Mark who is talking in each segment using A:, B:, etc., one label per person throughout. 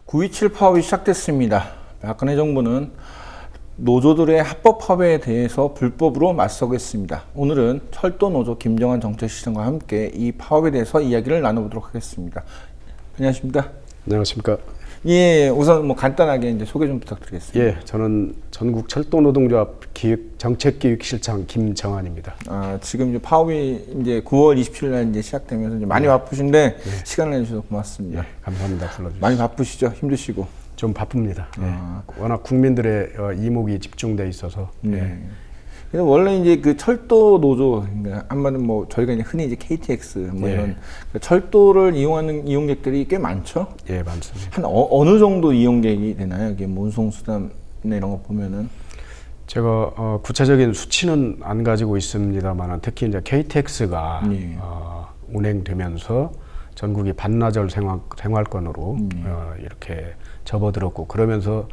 A: 9.27 파업이 시작됐습니다. 박근혜 정부는 노조들의 합법 파업에 대해서 불법으로 맞서겠습니다. 오늘은 철도 노조 김정환 정책시장과 함께 이 파업에 대해서 이야기를 나눠보도록 하겠습니다. 안녕하십니까?
B: 안녕하십니까?
A: 예, 우선 간단하게 이제 소개 좀 부탁드리겠습니다.
B: 예, 저는 전국 철도 노동조합 정책기획실장 김정환입니다.
A: 지금 이제 파업이 이제 9월 27일 날 이제 시작되면서 이제 많이 바쁘신데 시간을 내주셔서 고맙습니다.
B: 예, 감사합니다. 불러주셔서.
A: 많이 바쁘시죠? 힘드시고.
B: 좀 바쁩니다. 워낙 국민들의 이목이 집중돼 있어서. 예.
A: 그래서 원래 이제 그 철도 노조, 그러니까 한마디로 뭐 저희가 이제 흔히 이제 KTX 뭐 이런 철도를 이용하는 이용객들이 꽤 많죠.
B: 예, 많습니다.
A: 한 어느 정도 이용객이 되나요? 이게 뭐 운송수단 이런 거 보면은.
B: 제가 구체적인 수치는 안 가지고 있습니다만 특히 이제 KTX가 운행되면서 전국이 반나절 생활권으로 이렇게 접어들었고 그러면서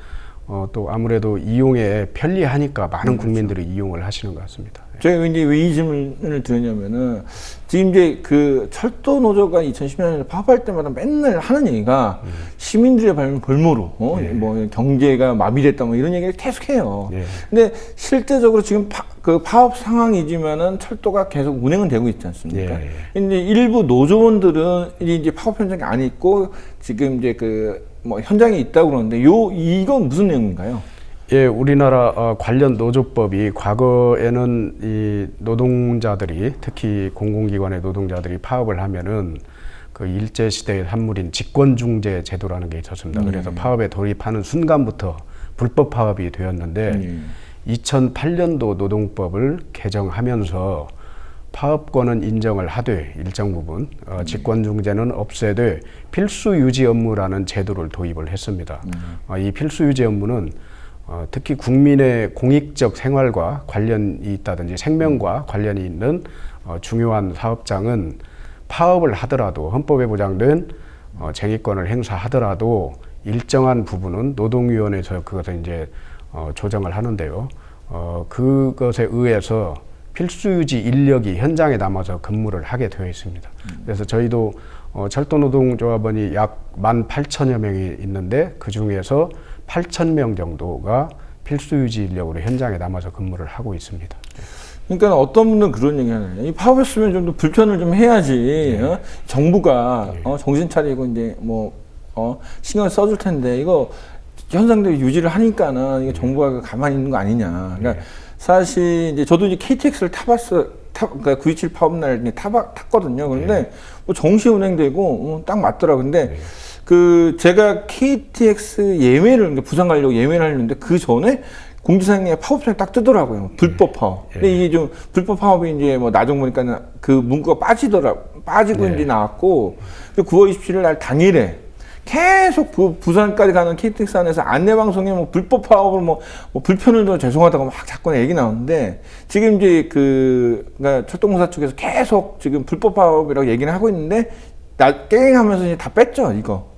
B: 또 아무래도 이용에 편리하니까 많은 국민들이 이용을 하시는 것 같습니다.
A: 제가 이제 왜 이 질문을 드렸냐면은 지금 이제 그 철도 노조가 2010년에 파업할 때마다 맨날 하는 얘기가 시민들의 볼모로 뭐 경제가 마비됐다 뭐 이런 얘기를 계속해요. 근데 실제적으로 지금 그 파업 상황이지만은 철도가 계속 운행은 되고 있지 않습니까? 근데 일부 노조원들은 이제 파업 현장에 안 있고 지금 이제 그 뭐 현장에 있다고 그러는데 이건 무슨 내용인가요?
B: 예, 우리나라 관련 노조법이 과거에는 이 노동자들이 특히 공공기관의 노동자들이 파업을 하면은 그 일제 시대의 산물인 직권중재 제도라는 게 있었습니다. 그래서 파업에 돌입하는 순간부터 불법 파업이 되었는데 2008년도 노동법을 개정하면서 파업권은 인정을 하되 일정 부분 직권중재는 없애되 필수유지 업무라는 제도를 도입을 했습니다. 이 필수유지 업무는 특히 국민의 공익적 생활과 관련이 있다든지 생명과 관련이 있는 중요한 사업장은 파업을 하더라도 헌법에 보장된 쟁의권을 행사하더라도 일정한 부분은 노동위원회에서 그것을 이제 조정을 하는데요. 그것에 의해서 필수유지 인력이 현장에 남아서 근무를 하게 되어 있습니다. 그래서 저희도 철도노동조합원이 약 18,000여 명이 있는데 그 중에서 8,000명 정도가 필수유지 인력으로 현장에 남아서 근무를 하고 있습니다.
A: 그러니까 어떤 분들은 그런 얘기 하나요? 이 파업했으면 좀 더 불편을 좀 해야지. 정부가 정신 차리고 이제 뭐 신경을 써줄 텐데 이거 현상대로 유지를 하니까는 이게 정부가 가만히 있는 거 아니냐. 그러니까 사실 이제 저도 이제 KTX를 그러니까 9.27 파업 날 탔거든요. 그런데 뭐 정시 운행되고 딱 맞더라고요. 근데 그 제가 KTX 예매를 부산 가려고 예매를 하려는데 그 전에 공지사항에 파업장이 딱 뜨더라고요. 불법 파업. 근데 이게 좀 불법 파업이 이제 뭐 나중 보니까는 그 문구가 빠지고 이제 나왔고 9월 27일 날 당일에 계속 부산까지 가는 KTX 안에서 안내방송에 뭐 불법 파업을 뭐 불편을 더 죄송하다고 막 자꾸 얘기 나오는데 지금 이제 그러니까 철도공사 쪽에서 계속 지금 불법 파업이라고 얘기를 하고 있는데 깽하면서 이제 다 뺐죠, 이거.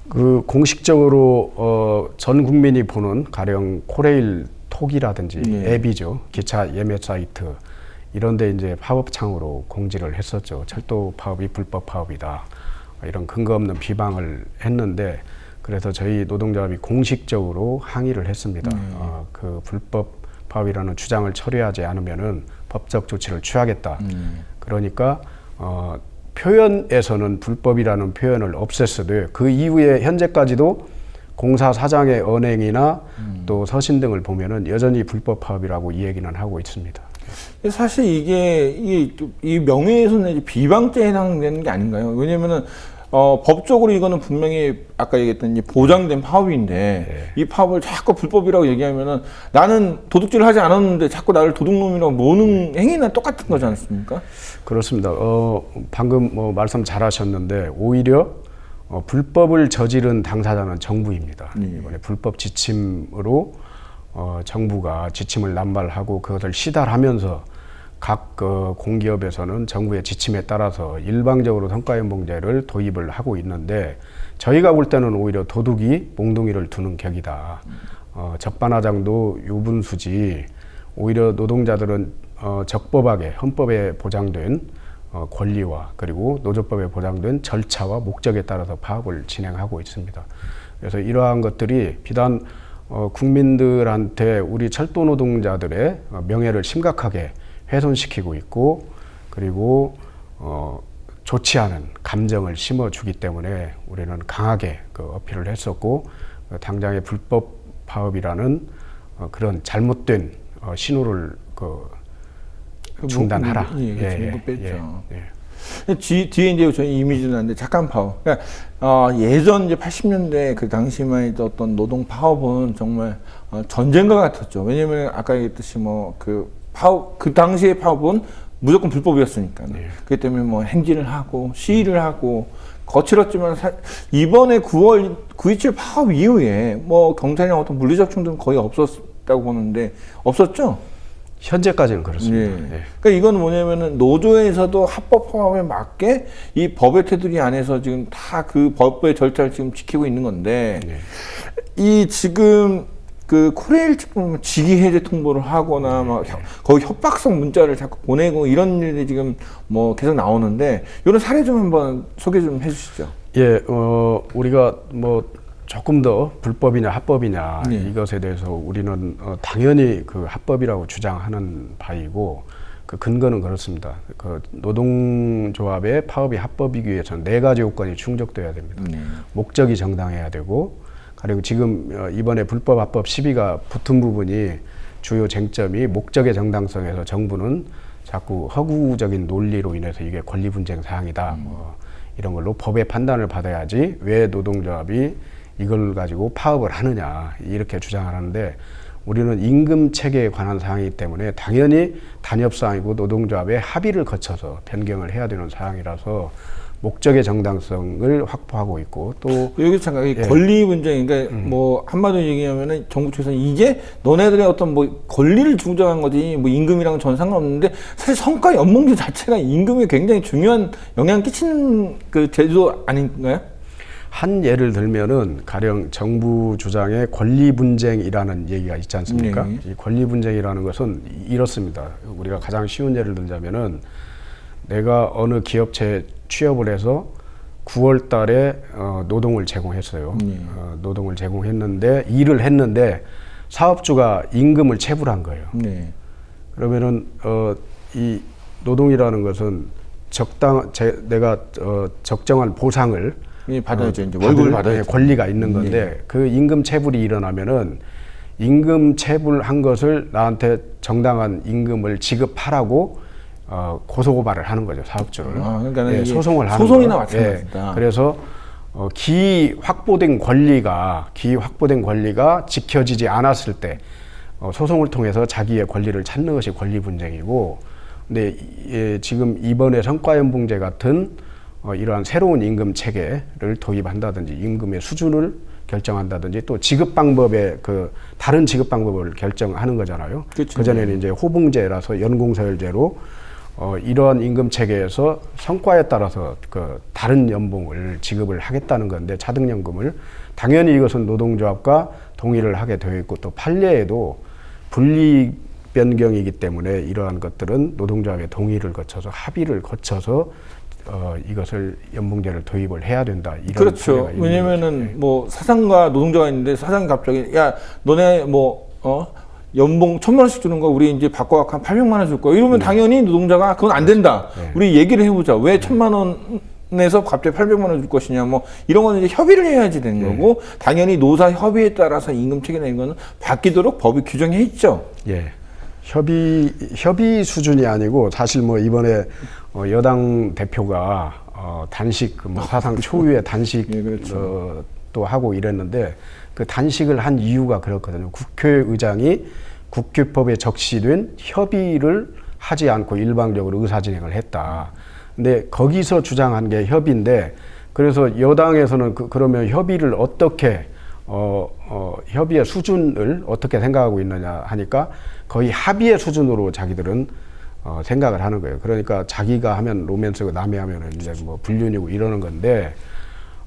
B: 그 공식적으로 전 국민이 보는 가령 코레일 톡이라든지 앱이죠. 기차 예매 사이트 이런데 이제 파업창으로 공지를 했었죠. 철도 파업이 불법 파업이다. 이런 근거 없는 비방을 했는데 그래서 저희 노동조합이 공식적으로 항의를 했습니다. 그 불법 파업이라는 주장을 처리하지 않으면은 법적 조치를 취하겠다. 그러니까 표현에서는 불법이라는 표현을 없앴어도 그 이후에 현재까지도 공사 사장의 언행이나 또 서신 등을 보면은 여전히 불법 파업이라고 이 얘기는 하고 있습니다.
A: 사실 이 명예훼손 비방죄에 해당되는 게 아닌가요? 왜냐면은 법적으로 이거는 분명히 아까 얘기했던 보장된 파업인데 이 파업을 자꾸 불법이라고 얘기하면은 나는 도둑질을 하지 않았는데 자꾸 나를 도둑놈이라고 모는 행위나 똑같은 거지 않습니까?
B: 그렇습니다. 방금 말씀 잘하셨는데 오히려 불법을 저지른 당사자는 정부입니다. 이번에 불법 지침으로 정부가 지침을 남발하고 그것을 시달하면서 각 공기업에서는 정부의 지침에 따라서 일방적으로 성과연봉제를 도입을 하고 있는데 저희가 볼 때는 오히려 도둑이 몽둥이를 두는 격이다. 적반하장도 유분수지 오히려 노동자들은 적법하게 헌법에 보장된 권리와 그리고 노조법에 보장된 절차와 목적에 따라서 파업을 진행하고 있습니다. 그래서 이러한 것들이 비단 국민들한테 우리 철도 노동자들의 명예를 심각하게 훼손시키고 있고 그리고 좋지 않은 감정을 심어주기 때문에 우리는 강하게 어필을 했었고 당장의 불법 파업이라는 그런 잘못된 신호를 중단하라.
A: 예, 뺐죠. 뒤에 이제 저희 이미지는 나는데 잠깐 파업. 그러니까 예전 이제 80년대 그 당시만 해도 어떤 노동 파업은 정말 전쟁과 같았죠. 왜냐면 아까 얘기했듯이 뭐 그 파업 그 당시의 파업은 무조건 불법이었으니까. 그렇기 때문에 뭐 행진을 하고 시위를 하고 거칠었지만 이번에 9.27 파업 이후에 뭐 경찰이랑 어떤 물리적 충돌은 거의 없었다고 보는데 없었죠?
B: 현재까지는 그렇습니다.
A: 예. 그러니까 이건 뭐냐면은 노조에서도 합법 파업에 맞게 이 법의 테두리 안에서 지금 다 그 법의 절차를 지금 지키고 있는 건데 이 지금 그 코레일 측 보면 직위 해제 통보를 하거나 막 거의 협박성 문자를 자꾸 보내고 이런 일이 지금 뭐 계속 나오는데 이런 사례 좀 한번 소개 좀 해주시죠.
B: 예, 우리가 뭐 조금 더 불법이냐 합법이냐 이것에 대해서 우리는 당연히 그 합법이라고 주장하는 바이고 그 근거는 그렇습니다. 그 노동조합의 파업이 합법이기 위해서는 4가지 요건이 충족돼야 됩니다. 목적이 정당해야 되고 그리고 지금 이번에 불법 합법 시비가 붙은 부분이 주요 쟁점이 목적의 정당성에서 정부는 자꾸 허구적인 논리로 인해서 이게 권리 분쟁 사항이다 뭐 이런 걸로 법의 판단을 받아야지 왜 노동조합이 이걸 가지고 파업을 하느냐 이렇게 주장을 하는데 우리는 임금 체계에 관한 사항이기 때문에 당연히 단협사항이고 노동조합의 합의를 거쳐서 변경을 해야 되는 사항이라서 목적의 정당성을 확보하고 있고 또
A: 여기 잠깐 권리 분쟁 그러니까 뭐 한마디로 얘기하면은 정부 측에서는 이게 너네들의 어떤 뭐 권리를 중정한 거지 뭐 임금이랑은 전 상관없는데 사실 성과 연봉제 자체가 임금에 굉장히 중요한 영향을 끼치는 그 제도 아닌가요?
B: 한 예를 들면은 가령 정부 주장의 권리 분쟁이라는 얘기가 있지 않습니까? 이 권리 분쟁이라는 것은 이렇습니다. 우리가 가장 쉬운 예를 들자면은 내가 어느 기업체에 취업을 해서 9월 달에 노동을 제공했어요. 노동을 제공했는데 일을 했는데 사업주가 임금을 체불한 거예요. 그러면은 이 노동이라는 것은 내가 적정한 보상을
A: 받아야죠. 이제 월급을 받아야
B: 권리가 있는 건데 그 임금 체불이 일어나면은 임금 체불한 것을 나한테 정당한 임금을 지급하라고 고소고발을 하는 거죠, 사업주를.
A: 그러니까
B: 소송을 하는
A: 소송이나 마찬가지다.
B: 그래서 기이 확보된 권리가 지켜지지 않았을 때 소송을 통해서 자기의 권리를 찾는 것이 권리 분쟁이고, 근데 지금 이번에 성과연봉제 같은 이러한 새로운 임금 체계를 도입한다든지 임금의 수준을 결정한다든지 또 지급 방법의 다른 지급 방법을 결정하는 거잖아요.
A: 그렇죠.
B: 그전에는 이제 호봉제라서 연공서열제로 이러한 임금 체계에서 성과에 따라서 다른 연봉을 지급을 하겠다는 건데 차등연금을 당연히 이것은 노동조합과 동의를 하게 되어 있고 또 판례에도 분리 변경이기 때문에 이러한 것들은 노동조합의 동의를 거쳐서 합의를 거쳐서 이것을 연봉제를 도입을 해야 된다. 이런
A: 그렇죠. 왜냐면은 뭐 사장과 노동자가 있는데 사장이 갑자기 야 너네 연봉 1,000만 원씩 주는 거 우리 이제 바꿔갖고 한 800만 원 줄 거야. 이러면 당연히 노동자가 그건 안 된다. 우리 얘기를 해보자. 왜 1,000만 원에서 갑자기 800만 원 줄 것이냐. 뭐 이런 거는 이제 협의를 해야지 되는 거고 당연히 노사 협의에 따라서 임금 체계나 이런 거는 바뀌도록 법이 규정해 있죠.
B: 예. 협의 수준이 아니고 사실 뭐 이번에 여당 대표가 단식 사상 초유의 단식
A: 그렇죠.
B: 또 하고 이랬는데 그 단식을 한 이유가 그렇거든요. 국회의장이 국회법에 적시된 협의를 하지 않고 일방적으로 의사진행을 했다. 근데 거기서 주장한 게 협의인데 그래서 여당에서는 그러면 협의를 어떻게 협의의 수준을 어떻게 생각하고 있느냐 하니까 거의 합의의 수준으로 자기들은 생각을 하는 거예요. 그러니까 자기가 하면 로맨스고 남이 하면 이제 뭐 불륜이고 이러는 건데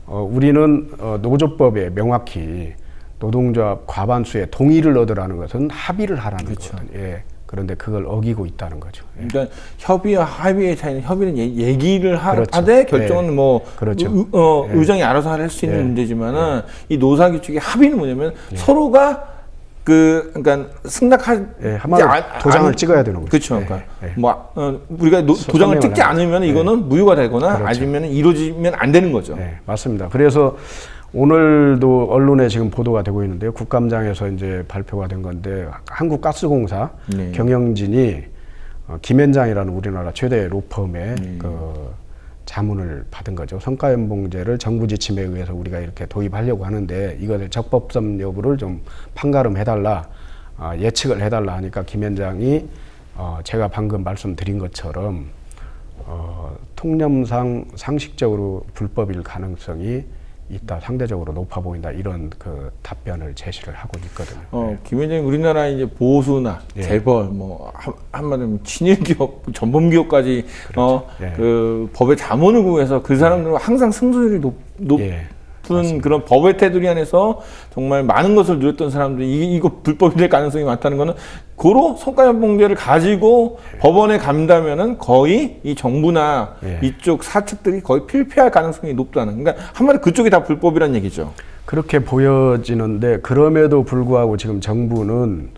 B: 우리는 노조법에 명확히 노동조합 과반수의 동의를 얻으라는 것은 합의를 하라는
A: 그렇죠.
B: 거거든요. 예. 그런데 그걸 어기고 있다는 거죠. 예.
A: 그러니까 협의와 합의의 차이는 협의는 얘기를
B: 그렇죠.
A: 하되 결정은 뭐
B: 그렇죠.
A: 의장이 알아서 할 수 있는
B: 예.
A: 문제지만은 이 노사기 측의 합의는 뭐냐면 서로가 그러니까 승낙하지
B: 한마디로 도장을 찍어야 되는 거죠.
A: 그렇죠. 그러니까
B: 예.
A: 뭐 우리가 도장을 찍지 않으면 이거는 무효가 되거나
B: 그렇죠.
A: 아니면 이루어지면 안 되는 거죠.
B: 네, 맞습니다. 그래서 오늘도 언론에 지금 보도가 되고 있는데요. 국감장에서 이제 발표가 된 건데 한국가스공사
A: 네.
B: 경영진이 김현장이라는 우리나라 최대 로펌의 그 자문을 받은 거죠. 성과연봉제를 정부 지침에 의해서 우리가 이렇게 도입하려고 하는데 이것의 적법성 여부를 좀 판가름해달라, 예측을 해달라 하니까 김현장이 제가 방금 말씀드린 것처럼 통념상 상식적으로 불법일 가능성이 있다, 상대적으로 높아 보인다, 이런 그 답변을 제시를 하고 있거든요.
A: 김현장이 우리나라 이제 보수나
B: 예.
A: 재벌 뭐 한마디로 친일기업, 전범기업까지
B: 그렇죠. 예.
A: 그 법의 자문을 구해서 그 사람들은 항상 승소율이 높은
B: 예.
A: 그런 법의 테두리 안에서 정말 많은 것을 누렸던 사람들이 이거 불법이 될 가능성이 많다는 거는 고로 성과연봉제를 가지고 법원에 간다면은 거의 이 정부나 이쪽 사측들이 거의 필패할 가능성이 높다는, 그러니까 한마디 그쪽이 다 불법이란 얘기죠.
B: 그렇게 보여지는데 그럼에도 불구하고 지금 정부는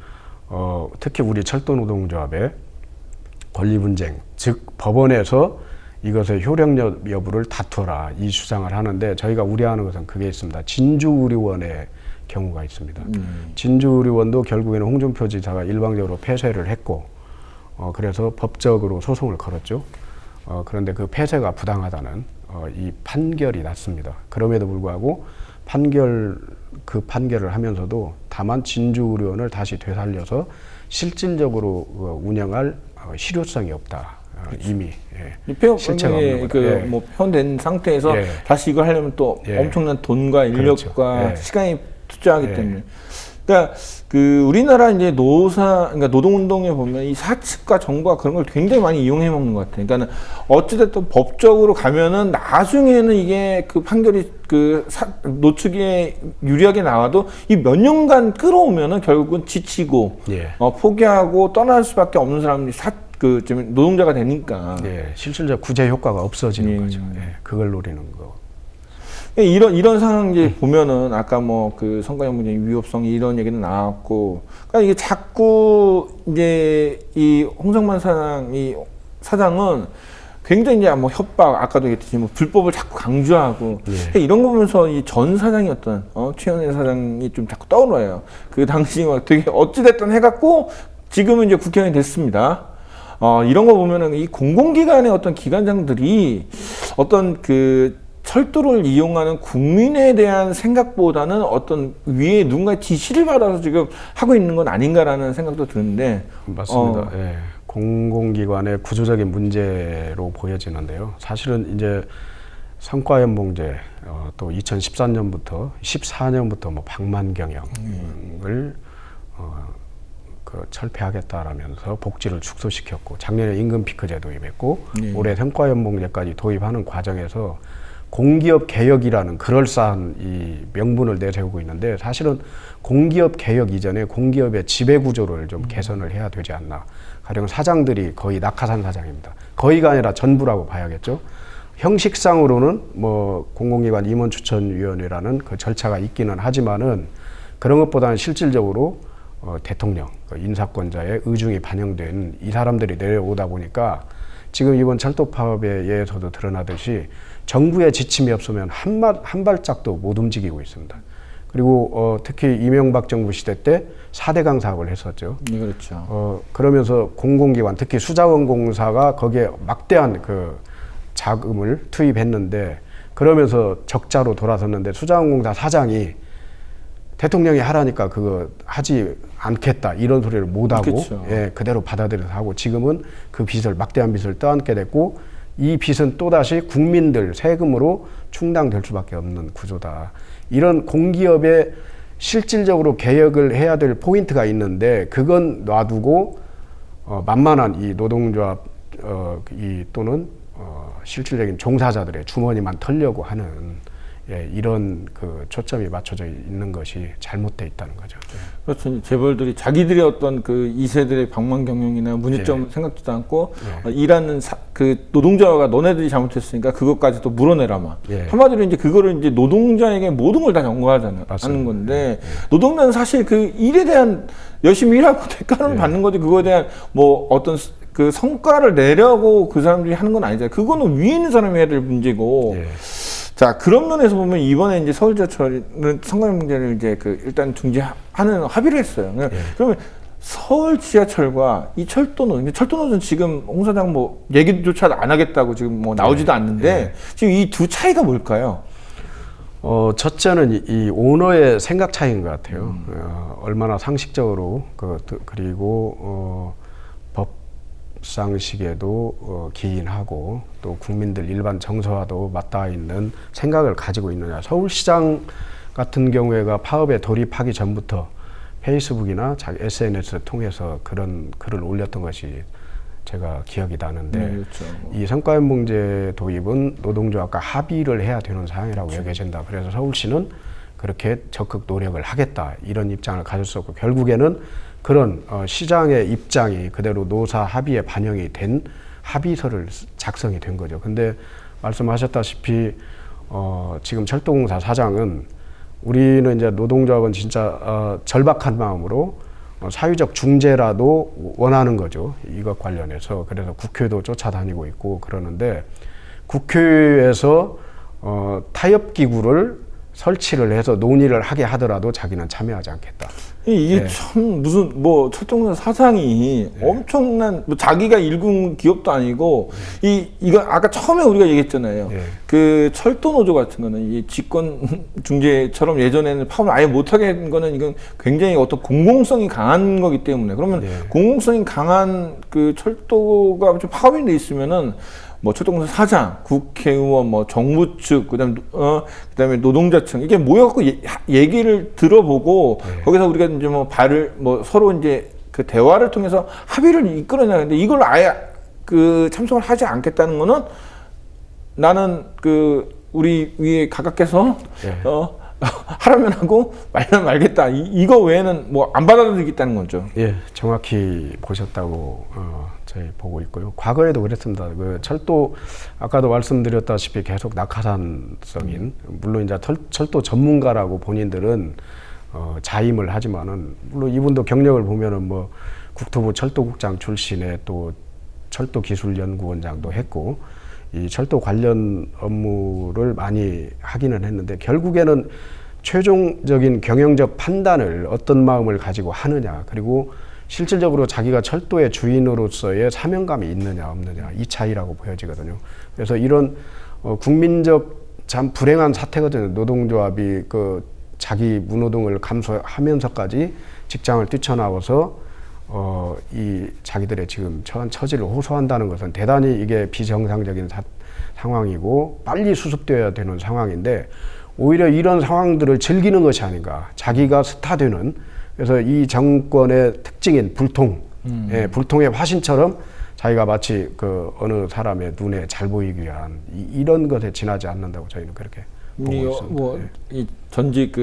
B: 특히 우리 철도노동조합의 권리 분쟁, 즉 법원에서 이것의 효력력 여부를 다투어라, 이 주장을 하는데 저희가 우려하는 것은 그게 있습니다. 진주의료원의 경우가 있습니다. 진주의료원도 결국에는 홍준표 지사가 일방적으로 폐쇄를 했고 그래서 법적으로 소송을 걸었죠. 그런데 그 폐쇄가 부당하다는 이 판결이 났습니다. 그럼에도 불구하고 그 판결을 하면서도 다만 진주의료원을 다시 되살려서 실질적으로 운영할 실효성이 없다. 그렇죠. 이미 실체가 없는 거다.
A: 뭐 표현된 상태에서 다시 이걸 하려면 또 엄청난 돈과 인력과
B: 그렇죠.
A: 시간이 투자하기 때문에. 그러니까 그 우리나라 이제 그러니까 노동운동에 보면 이 사측과 정부가 그런 걸 굉장히 많이 이용해 먹는 것 같아요. 그러니까는 어찌됐든 법적으로 가면은 나중에는 이게 그 판결이 노측에 유리하게 나와도 이 몇 년간 끌어오면은 결국은 지치고 포기하고 떠날 수밖에 없는 사람들이 지금 노동자가 되니까.
B: 실질적 구제 효과가 없어지는 거죠. 그걸 노리는 거.
A: 이런 상황 이제 보면은 아까 뭐 그 성과연봉제 위법성 이런 얘기는 나왔고, 그러니까 이게 자꾸 이제 이 홍성만 사장은 굉장히 이제 뭐 협박, 아까도 얘기했듯이 뭐 불법을 자꾸 강조하고 이런 거 보면서 이 전 사장이었던 최현애 사장이 좀 자꾸 떠올라요. 그 당시 막 되게 어찌됐든 해갖고 지금은 이제 국회의원이 됐습니다. 이런 거 보면은 이 공공기관의 어떤 기관장들이 어떤 그 철도를 이용하는 국민에 대한 생각보다는 어떤 위에 누군가의 지시를 받아서 지금 하고 있는 건 아닌가라는 생각도 드는데.
B: 맞습니다. 공공기관의 구조적인 문제로 보여지는데요. 사실은 이제 성과연봉제 또 2014년부터 뭐 방만경영을 철폐하겠다라면서 복지를 축소시켰고, 작년에 임금 피크제 도입했고 올해 성과연봉제까지 도입하는 과정에서 공기업 개혁이라는 그럴싸한 이 명분을 내세우고 있는데, 사실은 공기업 개혁 이전에 공기업의 지배 구조를 좀 개선을 해야 되지 않나. 가령 사장들이 거의 낙하산 사장입니다. 거의가 아니라 전부라고 봐야겠죠. 형식상으로는 뭐 공공기관 임원추천위원회라는 그 절차가 있기는 하지만은 그런 것보다는 실질적으로 대통령, 인사권자의 의중이 반영된 이 사람들이 내려오다 보니까 지금 이번 철도 파업에 예에서도 드러나듯이 정부의 지침이 없으면 한 발짝도 못 움직이고 있습니다. 그리고 특히 이명박 정부 시대 때 4대강 사업을 했었죠.
A: 그렇죠.
B: 그러면서 공공기관, 특히 수자원공사가 거기에 막대한 그 자금을 투입했는데, 그러면서 적자로 돌아섰는데 수자원공사 사장이 대통령이 하라니까 그거 하지 않겠다 이런 소리를 못하고 그대로 받아들여서 하고, 지금은 그 빚을, 막대한 빚을 떠안게 됐고, 이 빚은 또다시 국민들 세금으로 충당될 수밖에 없는 구조다. 이런 공기업의 실질적으로 개혁을 해야 될 포인트가 있는데, 그건 놔두고 만만한 이 노동조합 또는 실질적인 종사자들의 주머니만 털려고 하는 예, 이런 그 초점이 맞춰져 있는 것이 잘못돼 있다는 거죠.
A: 그렇죠. 재벌들이 자기들의 어떤 그 2세들의 방만 경영이나 문제점 생각지도 않고 일하는 그 노동자가 너네들이 잘못했으니까 그것까지 또 물어내라마. 한마디로 이제 그거를 이제 노동자에게 모든 걸 다 전가하는 하는 건데 노동자는 사실 그 일에 대한 열심히 일하고 대가는 받는 거지 그거에 대한 뭐 어떤 그 성과를 내려고 그 사람들이 하는 건 아니잖아요. 그거는 위에 있는 사람이 해야 될 문제고. 자, 그런 면에서 보면 이번에 이제 서울지하철은 성과급 문제를 이제 그 일단 중지하는 합의를 했어요. 그러면 서울 지하철과 이 철도노조, 철도노조는 지금 홍 사장 뭐 얘기조차 안 하겠다고 지금 뭐 나오지도 않는데 지금 이 두 차이가 뭘까요?
B: 첫째는 이 오너의 생각 차이인 것 같아요. 얼마나 상식적으로 그리고 법상식에도 기인하고 또 국민들 일반 정서와도 맞닿아 있는 생각을 가지고 있느냐. 서울시장 같은 경우에가 파업에 돌입하기 전부터 페이스북이나 자기 SNS를 통해서 그런 글을 올렸던 것이 제가 기억이 나는데
A: 그렇죠.
B: 이 성과연봉제 도입은 노동조합과 합의를 해야 되는 사항이라고 여겨진다. 그래서 서울시는 그렇게 적극 노력을 하겠다 이런 입장을 가졌었고 결국에는 그런 시장의 입장이 그대로 노사 합의에 반영이 된 합의서를 작성이 된 거죠. 근데 말씀하셨다시피 지금 철도공사 사장은 우리는 이제 노동조합은 진짜 절박한 마음으로 사회적 중재라도 원하는 거죠. 이것 관련해서. 그래서 국회도 쫓아다니고 있고 그러는데 국회에서 타협기구를 설치를 해서 논의를 하게 하더라도 자기는 참여하지 않겠다.
A: 이게 참 무슨 뭐 철도공사 사장이 엄청난 뭐 자기가 일군 기업도 아니고 이거 아까 처음에 우리가 얘기했잖아요. 그 철도노조 같은 거는 이 직권 중재처럼 예전에는 파업을 아예 못하게 한 거는 이건 굉장히 어떤 공공성이 강한 거기 때문에 그러면 공공성이 강한 그 철도가 좀 파업이 돼 있으면은 뭐 철도공사 사장, 국회의원, 뭐 정부 측, 그다음에 노동자 층 이게 모여갖고 얘기를 들어보고 거기서 우리가 이제 뭐 서로 이제 그 대화를 통해서 합의를 이끌어내야 하는데 이걸 아예 그 참석을 하지 않겠다는 거는 나는 그 우리 위에 가깝게서 하라면 하고 말면 말겠다. 이거 외에는 뭐 안 받아들이겠다는 거죠.
B: 예, 정확히 보셨다고 저희 보고 있고요. 과거에도 그랬습니다. 그 철도 아까도 말씀드렸다시피 계속 낙하산성인 물론 이제 철도 전문가라고 본인들은 자임을 하지만은 물론 이분도 경력을 보면은 뭐 국토부 철도국장 출신의 또 철도기술연구원장도 했고 이 철도 관련 업무를 많이 하기는 했는데 결국에는 최종적인 경영적 판단을 어떤 마음을 가지고 하느냐 그리고 실질적으로 자기가 철도의 주인으로서의 사명감이 있느냐 없느냐 이 차이라고 보여지거든요. 그래서 이런 국민적 참 불행한 사태거든요. 노동조합이 그 자기 무노동을 감수하면서까지 직장을 뛰쳐나와서 이 자기들의 지금 처한 처지를 호소한다는 것은 대단히 이게 비정상적인 상황이고 빨리 수습되어야 되는 상황인데 오히려 이런 상황들을 즐기는 것이 아닌가. 자기가 스타되는 그래서 이 정권의 특징인 불통, 불통의 화신처럼 자기가 마치 그 어느 사람의 눈에 잘 보이기 위한 이런 것에 지나지 않는다고 저희는 그렇게 보고 있습니다.
A: 이 전직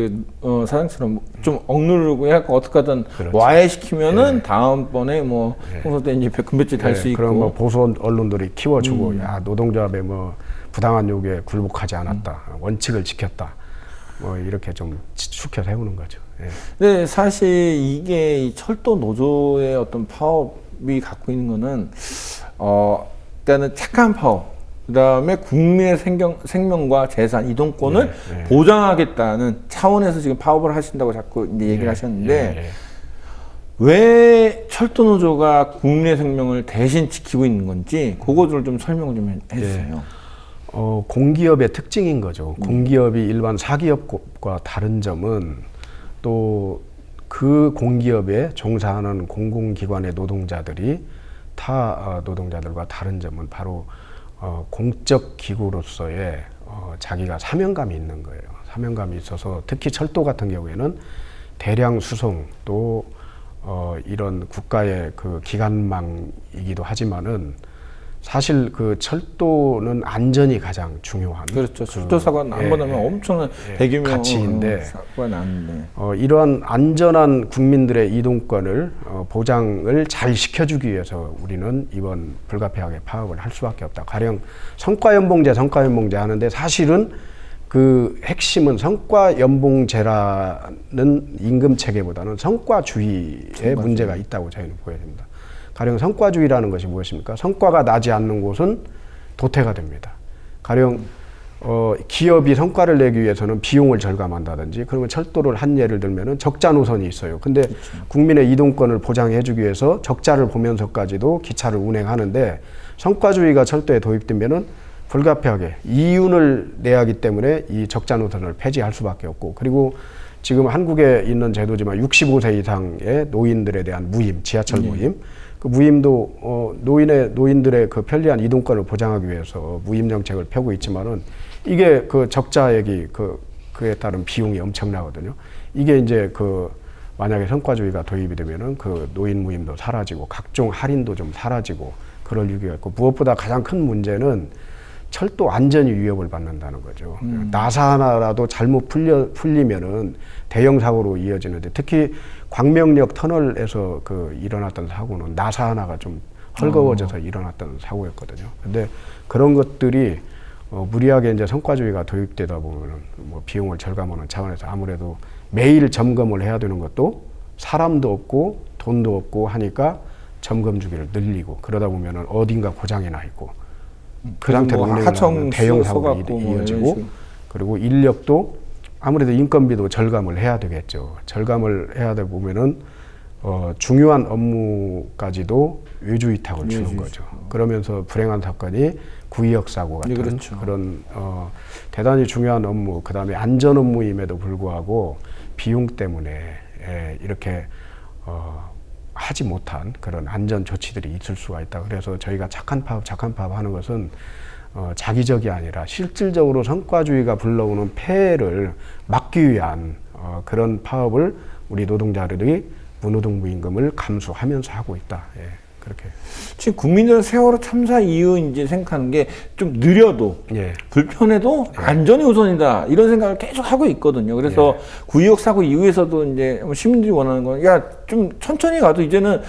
A: 사장처럼 좀 억누르고 해갖고 어떻게든
B: 그렇죠.
A: 와해시키면은 다음번에 뭐 홍서 때 이제 금배지 달 수 있고
B: 그럼 뭐 보수 언론들이 키워주고 야 노동조합의 뭐 부당한 요구에 굴복하지 않았다, 원칙을 지켰다, 뭐 이렇게 좀 축혀 세우는 거죠.
A: 네, 사실 이게 이 철도 노조의 어떤 파업이 갖고 있는 거는 일단은 착한 파업. 그다음에 국민의 생명과 재산, 이동권을 보장하겠다는 차원에서 지금 파업을 하신다고 자꾸 이제 얘기를 하셨는데 왜 철도노조가 국민의 생명을 대신 지키고 있는 건지 그거를 좀 설명을 좀 해주세요.
B: 공기업의 특징인 거죠. 공기업이 일반 사기업과 다른 점은 또 그 공기업에 종사하는 공공기관의 노동자들이 타 노동자들과 다른 점은 바로 공적 기구로서의 자기가 사명감이 있는 거예요. 사명감이 있어서 특히 철도 같은 경우에는 대량 수송 또 이런 국가의 그 기관망이기도 하지만은 사실 그 철도는 안전이 가장 중요한
A: 그렇죠. 철도 사고가 한 번 하면 엄청난 대규모
B: 가치인데
A: 사고가 나는데
B: 이러한 안전한 국민들의 이동권을 보장을 잘 시켜주기 위해서 우리는 이번 불가피하게 파업을 할 수밖에 없다. 가령 성과연봉제 하는데 사실은 그 핵심은 성과연봉제라는 임금 체계보다는 성과주의에 문제가 있다고 저희는 보여집니다. 가령 성과주의라는 것이 무엇입니까? 성과가 나지 않는 곳은 도태가 됩니다. 가령 기업이 성과를 내기 위해서는 비용을 절감한다든지, 그러면 철도를 한 예를 들면은 적자 노선이 있어요. 근데 그렇죠. 국민의 이동권을 보장해주기 위해서 적자를 보면서까지도 기차를 운행하는데, 성과주의가 철도에 도입되면은 불가피하게 이윤을 내야 하기 때문에 이 적자 노선을 폐지할 수밖에 없고, 그리고 지금 한국에 있는 제도지만 65세 이상의 노인들에 대한 무임, 지하철 무임, 그 무임도 노인들의 그 편리한 이동권을 보장하기 위해서 무임 정책을 펴고 있지만은, 이게 그 적자액이 그에 따른 비용이 엄청나거든요. 이게 이제 만약에 성과주의가 도입이 되면은 그 노인 무임도 사라지고 각종 할인도 좀 사라지고 그럴 유기가 있고, 무엇보다 가장 큰 문제는 철도 안전이 위협을 받는다는 거죠. 나사 하나라도 잘못 풀리면은 대형 사고로 이어지는데, 특히 광명역 터널에서 일어났던 사고는 나사 하나가 좀 헐거워져서 일어났던 사고였거든요. 근데 그런 것들이 무리하게 이제 성과주의가 도입되다 보면은 뭐 비용을 절감하는 차원에서 아무래도 매일 점검을 해야 되는 것도 사람도 없고 돈도 없고 하니까 점검 주기를 늘리고, 그러다 보면은 어딘가 고장이 나 있고, 그 상태로 운행하면 대형 사고가 이어지고, 그리고 인력도 아무래도 인건비도 절감을 해야 되겠죠. 절감을 해야 되다 보면은 중요한 업무까지도 외주 위탁을 주는 거죠. 그러면서 불행한 사건이 구의역 사고 같은 그렇죠. 그런 대단히 중요한 업무, 그다음에 안전 업무임에도 불구하고 비용 때문에 이렇게 하지 못한 그런 안전 조치들이 있을 수가 있다. 그래서 저희가 착한 파업 하는 것은 자기적이 아니라 실질적으로 성과주의가 불러오는 폐해를 막기 위한 그런 파업을 우리 노동자들이 무노동 무임금을 감수하면서 하고 있다. 예, 그렇게.
A: 지금 국민들은 세월호 참사 이후 이제 생각하는 게 좀 느려도 불편해도 안전이 우선이다, 이런 생각을 계속 하고 있거든요. 그래서 구의역 사고 이후에서도 이제 시민들이 원하는 건, 야, 좀 천천히 가도 이제는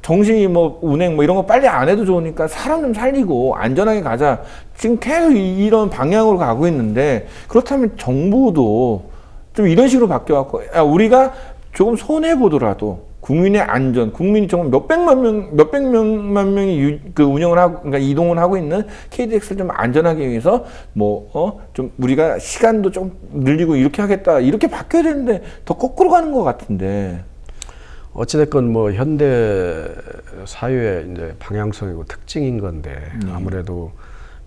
A: 정시 운행 이런 거 빨리 안 해도 좋으니까 사람 좀 살리고 안전하게 가자. 지금 계속 이런 방향으로 가고 있는데, 그렇다면 정부도 좀 이런 식으로 바뀌어갖고, 우리가 조금 손해 보더라도 국민의 안전, 국민이 정말 몇백만 명이 운영을 하고, 그러니까 이동을 하고 있는 KTX를 좀 안전하게 위해서 좀 우리가 시간도 좀 늘리고 이렇게 하겠다, 이렇게 바뀌어야 되는데 더 거꾸로 가는 것 같은데.
B: 어찌됐건 현대 사회의 이제 방향성이고 특징인 건데, 아무래도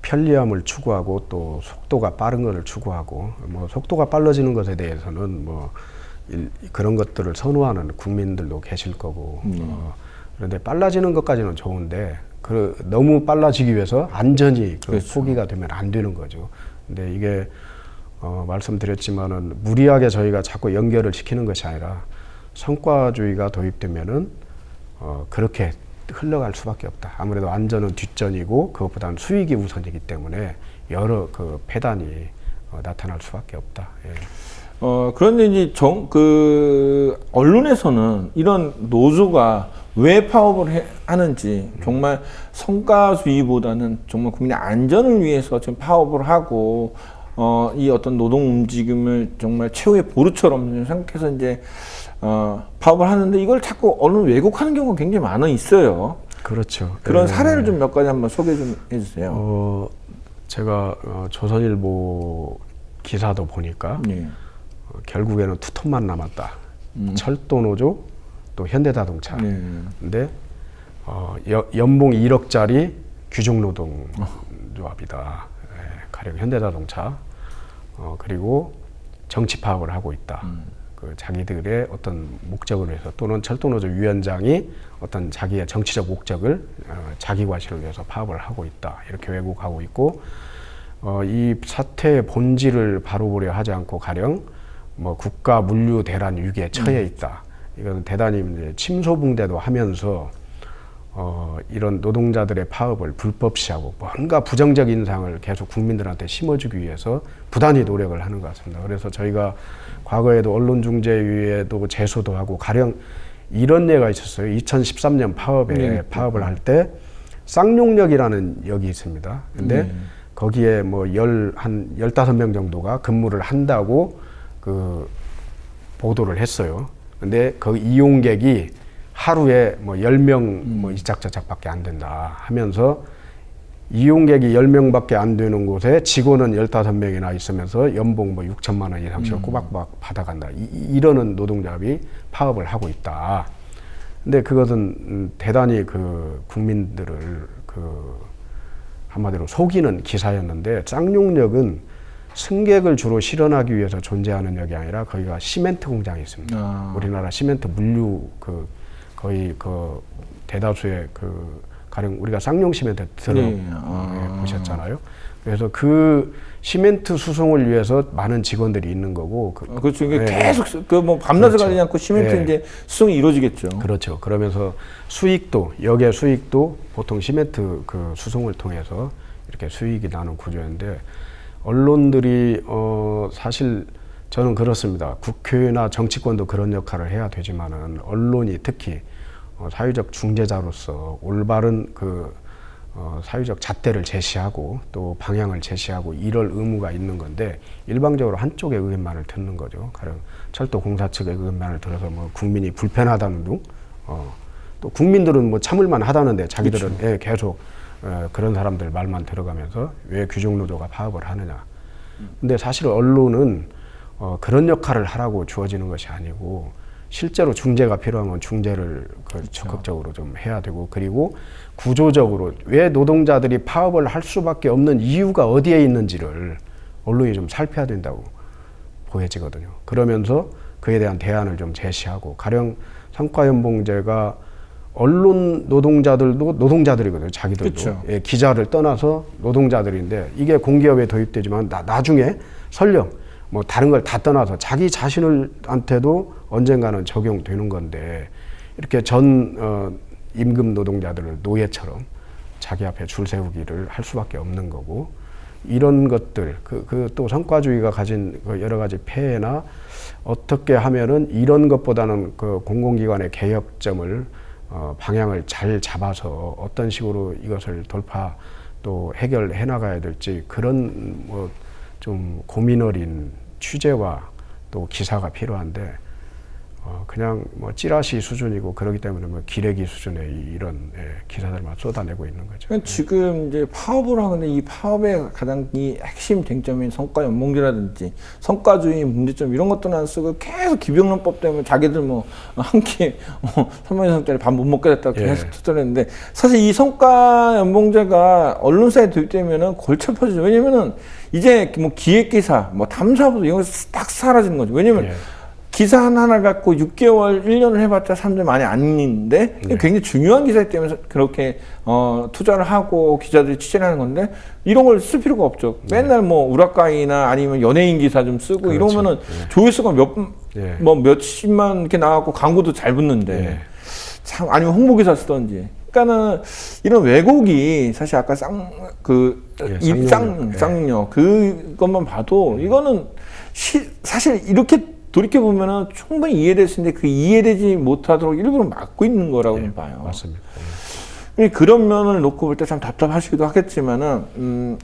B: 편리함을 추구하고 또 속도가 빠른 것을 추구하고, 속도가 빨라지는 것에 대해서는 그런 것들을 선호하는 국민들도 계실 거고, 그런데 빨라지는 것까지는 좋은데 너무 빨라지기 위해서 안전이
A: 그렇죠.
B: 포기가 되면 안 되는 거죠. 근데 이게 말씀드렸지만은 무리하게 저희가 자꾸 연결을 시키는 것이 아니라, 성과주의가 도입되면은 그렇게 흘러갈 수밖에 없다. 아무래도 안전은 뒷전이고 그것보다는 수익이 우선이기 때문에 여러 폐단이 나타날 수밖에 없다. 예.
A: 그런데 이제 언론에서는 이런 노조가 왜 파업을 하는지, 정말 성과주의보다는 정말 국민의 안전을 위해서 지금 파업을 하고, 이 어떤 노동 움직임을 정말 최후의 보루처럼 생각해서 이제 파업을 하는데, 이걸 자꾸 언론 왜곡하는 경우가 굉장히 많아 있어요.
B: 그렇죠.
A: 그런 사례를 좀 몇 가지 한번 소개 좀 해주세요.
B: 제가 조선일보 기사도 보니까 결국에는 투톱만 남았다. 철도노조, 또 현대자동차. 근데 연봉 1억짜리 규정노동조합이다. 가령 현대자동차. 그리고 정치 파업을 하고 있다. 자기들의 어떤 목적을 위해서, 또는 철도노조 위원장이 어떤 자기의 정치적 목적을 자기 과실을 위해서 파업을 하고 있다, 이렇게 왜곡하고 있고, 이 사태의 본질을 바로 보려 하지 않고 가령 국가 물류 대란 위기에 처해 있다. 이건 대단히 이제 침소붕대도 하면서 이런 노동자들의 파업을 불법시하고 뭔가 부정적 인상을 계속 국민들한테 심어주기 위해서 부단히 노력을 하는 것 같습니다. 그래서 저희가 과거에도 언론중재위에도 제소도 하고 가령 이런 예가 있었어요. 2013년 파업에 파업을 할 때 쌍용역이라는 역이 있습니다. 근데 거기에 뭐 한 15명 정도가 근무를 한다고 그 보도를 했어요. 근데 그 이용객이 하루에 뭐 10명 뭐 이짝저짝밖에 안 된다 하면서 이용객이 10명밖에 안 되는 곳에 직원은 15명이나 있으면서 연봉 뭐 6천만 원 이상씩 꼬박꼬박 받아간다. 이러는 노동자합이 파업을 하고 있다. 근데 그것은 대단히 그 국민들을 그 한마디로 속이는 기사였는데 쌍용역은 승객을 주로 실현하기 위해서 존재하는 역이 아니라 거기가 시멘트 공장이 있습니다. 우리나라 시멘트 물류 거의 그 대다수의 그 가령 우리가 쌍용 시멘트 들어보셨잖아요. 그래서 그 시멘트 수송을 위해서 많은 직원들이 있는 거고.
A: 그렇죠. 이게 계속 그 뭐 밤낮을 가리지 않고 시멘트 이제 수송이 이루어지겠죠.
B: 그렇죠. 그러면서 역의 수익도 보통 시멘트 그 수송을 통해서 이렇게 수익이 나는 구조인데 언론들이 사실 저는 그렇습니다. 국회나 정치권도 그런 역할을 해야 되지만은 언론이 특히 사회적 중재자로서 올바른 그 사회적 잣대를 제시하고 또 방향을 제시하고 이럴 의무가 있는 건데 일방적으로 한쪽의 의견만을 듣는 거죠. 가령 철도공사 측의 의견만을 들어서 뭐 국민이 불편하다는 둥, 또 국민들은 뭐 참을만 하다는데 자기들은 그렇죠. 계속 그런 사람들 말만 들어가면서 왜 규정노조가 파업을 하느냐. 근데 사실 언론은 그런 역할을 하라고 주어지는 것이 아니고 실제로 중재가 필요하면 중재를 그렇죠. 적극적으로 좀 해야 되고 그리고 구조적으로 왜 노동자들이 파업을 할 수밖에 없는 이유가 어디에 있는지를 언론이 좀 살펴야 된다고 보여지거든요. 그러면서 그에 대한 대안을 좀 제시하고 가령 성과연봉제가 언론 노동자들도 노동자들이거든요. 자기들도.
A: 그렇죠.
B: 예, 기자를 떠나서 노동자들인데 이게 공기업에 도입되지만 나중에 설령 뭐 다른 걸 다 떠나서 자기 자신한테도 언젠가는 적용되는 건데 이렇게 임금 노동자들을 노예처럼 자기 앞에 줄 세우기를 할 수밖에 없는 거고 이런 것들 또 성과주의가 가진 그 여러 가지 폐해나 어떻게 하면은 이런 것보다는 그 공공기관의 개혁점을 방향을 잘 잡아서 어떤 식으로 이것을 돌파 또 해결해 나가야 될지 그런 뭐 좀 고민 어린 취재와 또 기사가 필요한데 그냥 뭐 찌라시 수준이고 그러기 때문에 뭐 기레기 수준의 이런 기사들만 쏟아내고 있는 거죠.
A: 그러니까 지금 이제 파업을 하는데 이 파업의 가장 이 핵심 쟁점인 성과 연봉제라든지 성과주의 문제점 이런 것도 안 쓰고 계속 기병론법 때문에 자기들 뭐 한 끼 3만 원짜리 밥 못 먹게 됐다고 계속 투덜했는데 사실 이 성과 연봉제가 언론사에 도입되면은 골치 아파지죠. 왜냐면은 이제 뭐 기획기사, 뭐 탐사보도 이런 거 딱 사라지는 거죠. 왜냐면 기사 하나 갖고 6개월, 1년을 해봤자 사람들이 많이 안 읽는데 굉장히 중요한 기사이기 때문에 그렇게 투자를 하고 기자들이 취재를 하는 건데 이런 걸 쓸 필요가 없죠. 맨날 뭐 우라카이나 아니면 연예인 기사 좀 쓰고 그렇죠. 이러면은 조회수가 몇십만 이렇게 나가고 광고도 잘 붙는데 참 아니면 홍보 기사 쓰던지. 그러니까는 이런 왜곡이 사실 아까 쌍용 그것만 봐도 이거는 사실 이렇게 돌이켜 보면은 충분히 이해될 수 있는데 그 이해되지 못하도록 일부러 막고 있는 거라고 봐요.
B: 맞습니다.
A: 그런 면을 놓고 볼 때 참 답답하시기도 하겠지만은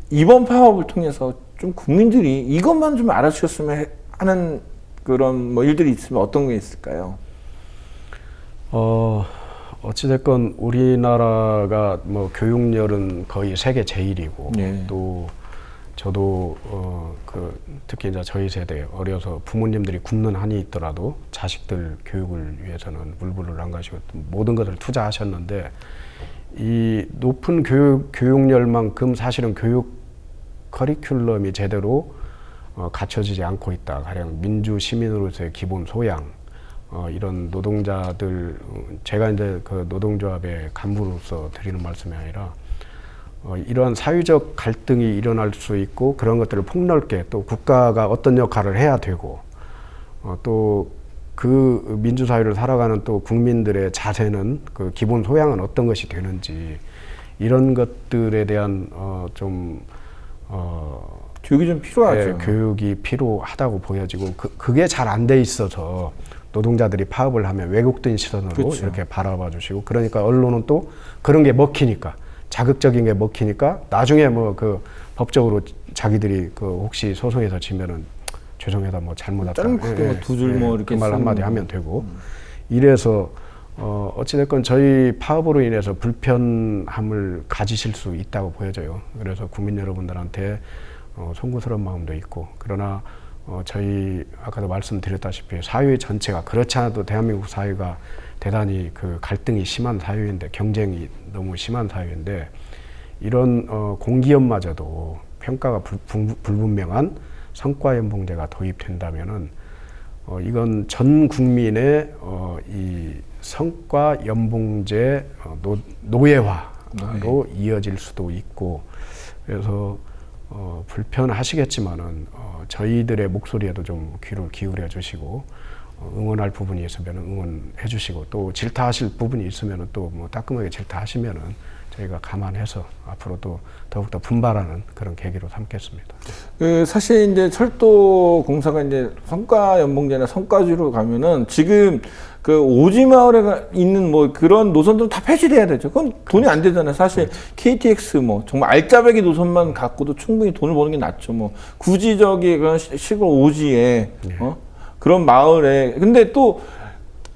A: 이번 파업을 통해서 좀 국민들이 이것만 좀 알아주셨으면 하는 그런 뭐 일들이 있으면 어떤 게 있을까요?
B: 어찌됐건 우리나라가 뭐 교육열은 거의 세계 제일이고 또 저도 특히 이제 저희 세대 어려서 부모님들이 굶는 한이 있더라도 자식들 교육을 위해서는 물불을 안 가시고 모든 것을 투자하셨는데 이 높은 교육열만큼 사실은 교육 커리큘럼이 제대로 갖춰지지 않고 있다. 가령 민주 시민으로서의 기본 소양, 이런 노동자들 제가 이제 그 노동조합의 간부로서 드리는 말씀이 아니라 이러한 사회적 갈등이 일어날 수 있고 그런 것들을 폭넓게 또 국가가 어떤 역할을 해야 되고 또 그 민주사회를 살아가는 또 국민들의 자세는 그 기본 소양은 어떤 것이 되는지 이런 것들에 대한
A: 교육이 좀 필요하죠.
B: 예, 교육이 필요하다고 보여지고 그게 잘 안 돼 있어서 노동자들이 파업을 하면 왜곡된 시선으로
A: 그렇죠.
B: 이렇게 바라봐 주시고 그러니까 언론은 또 그런 게 먹히니까 자극적인 게 먹히니까 나중에 뭐 그 법적으로 자기들이 그 혹시 소송에서 지면은 죄송해다 뭐 잘못했다
A: 짧게 뭐 두 줄 뭐 이렇게
B: 그 말 한마디 하면 되고 이래서 어찌됐건 저희 파업으로 인해서 불편함을 가지실 수 있다고 보여져요. 그래서 국민 여러분들한테 송구스러운 마음도 있고 그러나 저희 아까도 말씀드렸다시피 사회 전체가 그렇지 않아도 대한민국 사회가 대단히 그 갈등이 심한 사회인데 경쟁이 너무 심한 사회인데 이런 공기업마저도 평가가 불분명한 성과연봉제가 도입된다면은 이건 전 국민의 이 성과연봉제 노예화로 이어질 수도 있고 그래서 불편하시겠지만은 저희들의 목소리에도 좀 귀를 기울여 주시고 응원할 부분이 있으면 응원해 주시고 또 질타하실 부분이 있으면 또 뭐 따끔하게 질타하시면은 저희가 감안해서 앞으로도 더욱더 분발하는 그런 계기로 삼겠습니다.
A: 그 사실 이제 철도 공사가 이제 성과 연봉제나 성과주로 가면은 지금 그 오지 마을에 있는 뭐 그런 노선들은 다 폐지돼야 되죠. 그건 돈이 안 되잖아요. 사실 KTX 뭐 정말 알짜배기 노선만 갖고도 충분히 돈을 버는 게 낫죠. 뭐 굳이 저기 그런 시골 오지에 그런 마을에 근데 또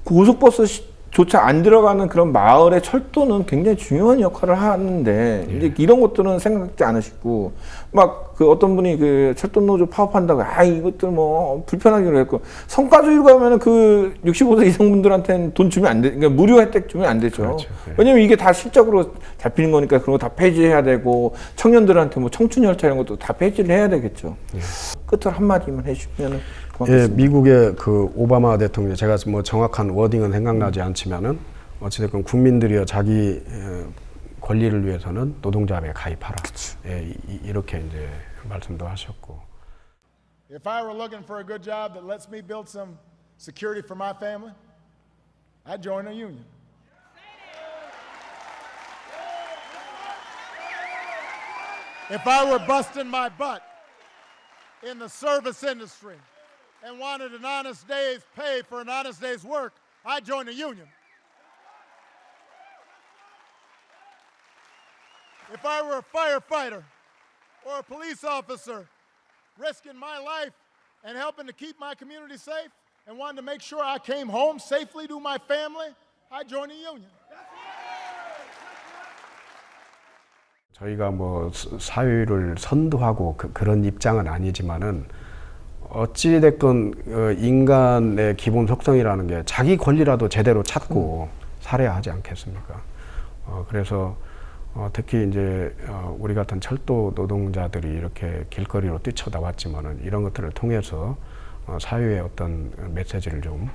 A: 고속버스 조차 안 들어가는 그런 마을의 철도는 굉장히 중요한 역할을 하는데 이제 이런 것들은 생각지 않으시고 막 그 어떤 분이 그 철도 노조 파업한다고 이것들 뭐 불편하기로 했고 성과주의로 가면은 그 65세 이상 분들한테는 돈 주면 안 돼, 그러니까 무료 혜택 주면 안 되죠.
B: 그렇죠. 네.
A: 왜냐면 이게 다 실적으로 잡히는 거니까 그런 거 다 폐지해야 되고 청년들한테 뭐 청춘 열차 이런 것도 다 폐지를 해야 되겠죠. 끝으로 한 마디만 해주시면 고맙겠습니다.
B: 예, 미국의 그 오바마 대통령 제가 뭐 정확한 워딩은 생각나지 않지만은 어찌됐건 국민들이여 자기 권리를 위해서는 노동조합에 가입하라. 예, 이렇게 이제 말씀도 하셨고.
C: If I were looking for a good job that lets me build some security for my family, I'd join a union. If I were busting my butt in the service industry and wanted an honest day's pay for an honest day's work, I'd join a union. If I were a firefighter or a police officer risking my life and helping to keep my community safe and wanted to make sure I came home safely to my family, I'd join a union.
B: 저희가 뭐 사회를 선도하고 그런 입장은 아니지만은 어찌됐건 인간의 기본 속성이라는 게 자기 권리라도 제대로 찾고 살아야 하지 않겠습니까? 그래서 특히 이제 우리 같은 철도 노동자들이 이렇게 길거리로 뛰쳐나왔지만은 이런 것들을 통해서 사회에 어떤 메시지를 좀